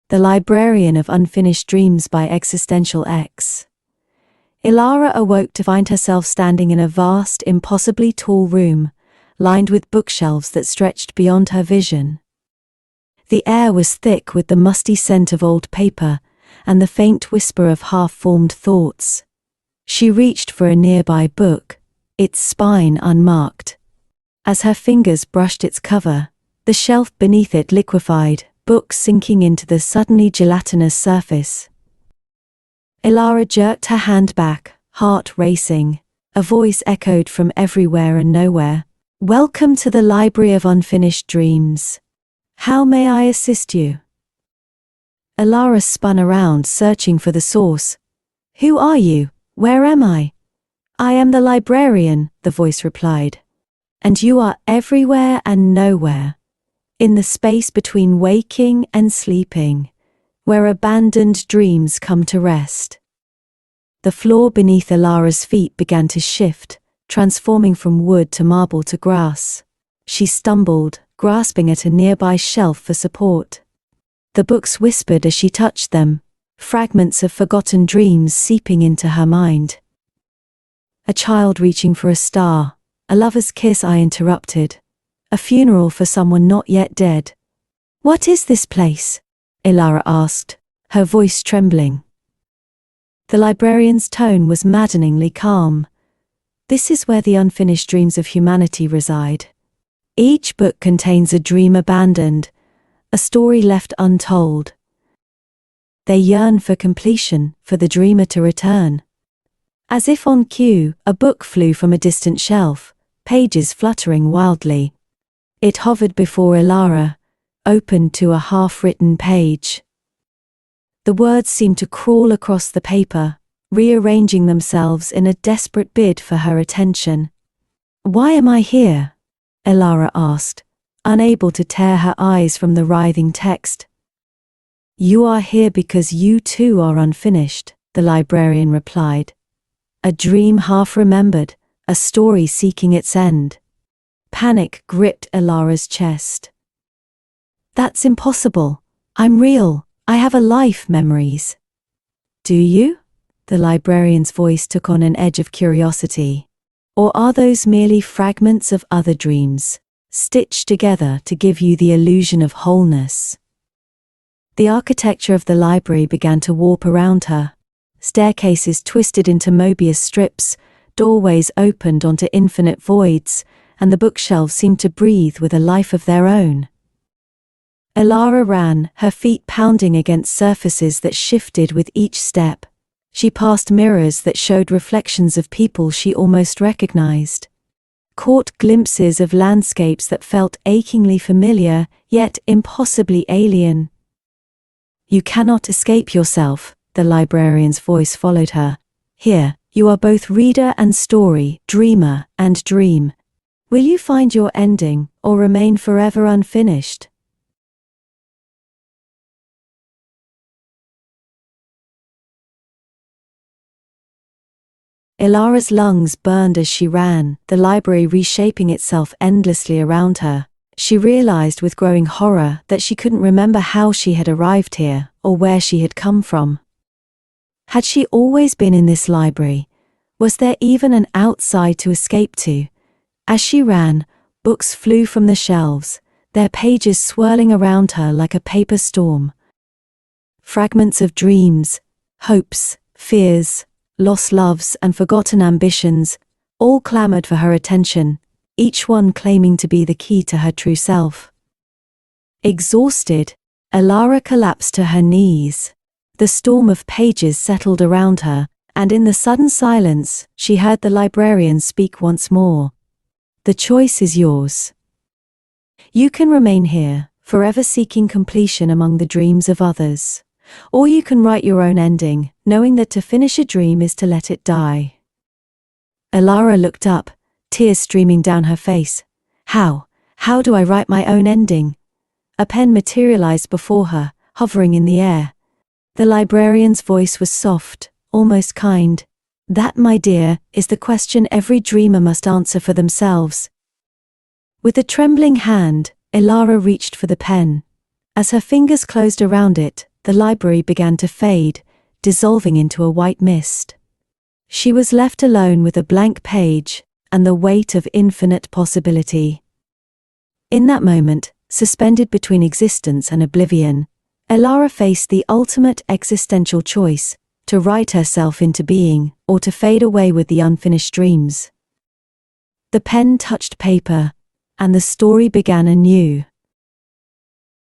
The Librarian of Unfinished Dreams by Existential X. Elara awoke to find herself standing in a vast, impossibly tall room, lined with bookshelves that stretched beyond her vision. The air was thick with the musty scent of old paper and the faint whisper of half-formed thoughts. She reached for a nearby book, its spine unmarked. As her fingers brushed its cover, the shelf beneath it liquefied, books sinking into the suddenly gelatinous surface. Elara jerked her hand back, heart racing. A voice echoed from everywhere and nowhere. "Welcome to the Library of Unfinished Dreams. How may I assist you?" Elara spun around, searching for the source. "Who are you? Where am I?" "I am the Librarian," the voice replied. "And you are everywhere and nowhere. In the space between waking and sleeping, where abandoned dreams come to rest." The floor beneath Elara's feet began to shift, transforming from wood to marble to grass. She stumbled, grasping at a nearby shelf for support. The books whispered as she touched them, fragments of forgotten dreams seeping into her mind. "A child reaching for a star, a lover's kiss," I interrupted. "A funeral for someone not yet dead." "What is this place?" Elara asked, her voice trembling. The librarian's tone was maddeningly calm. "This is where the unfinished dreams of humanity reside. Each book contains a dream abandoned, a story left untold. They yearn for completion, for the dreamer to return." As if on cue, a book flew from a distant shelf, pages fluttering wildly. It hovered before Elara, opened to a half-written page. The words seemed to crawl across the paper, rearranging themselves in a desperate bid for her attention. "Why am I here?" Elara asked, unable to tear her eyes from the writhing text. "You are here because you too are unfinished," the librarian replied. "A dream half-remembered, a story seeking its end." Panic gripped Elara's chest. "That's impossible. I'm real. I have a life, memories." "Do you?" The librarian's voice took on an edge of curiosity. "Or are those merely fragments of other dreams, stitched together to give you the illusion of wholeness?" The architecture of the library began to warp around her. Staircases twisted into Mobius strips, doorways opened onto infinite voids, and the bookshelves seemed to breathe with a life of their own. Elara ran, her feet pounding against surfaces that shifted with each step. She passed mirrors that showed reflections of people she almost recognized. Caught glimpses of landscapes that felt achingly familiar, yet impossibly alien. "You cannot escape yourself," the librarian's voice followed her. "Here, you are both reader and story, dreamer and dream. Will you find your ending, or remain forever unfinished?" Elara's lungs burned as she ran, the library reshaping itself endlessly around her. She realized with growing horror that she couldn't remember how she had arrived here, or where she had come from. Had she always been in this library? Was there even an outside to escape to? As she ran, books flew from the shelves, their pages swirling around her like a paper storm. Fragments of dreams, hopes, fears, lost loves and forgotten ambitions, all clamored for her attention, each one claiming to be the key to her true self. Exhausted, Elara collapsed to her knees. The storm of pages settled around her, and in the sudden silence, she heard the librarian speak once more. "The choice is yours. You can remain here, forever seeking completion among the dreams of others. Or you can write your own ending, knowing that to finish a dream is to let it die." Elara looked up, tears streaming down her face. How do I write my own ending?" A pen materialized before her, hovering in the air. The librarian's voice was soft, almost kind. "That, my dear, is the question every dreamer must answer for themselves." With a trembling hand, Elara reached for the pen. As her fingers closed around it, the library began to fade, dissolving into a white mist. She was left alone with a blank page and the weight of infinite possibility. In that moment, suspended between existence and oblivion, Elara faced the ultimate existential choice: to write herself into being, or to fade away with the unfinished dreams. The pen touched paper, and the story began anew.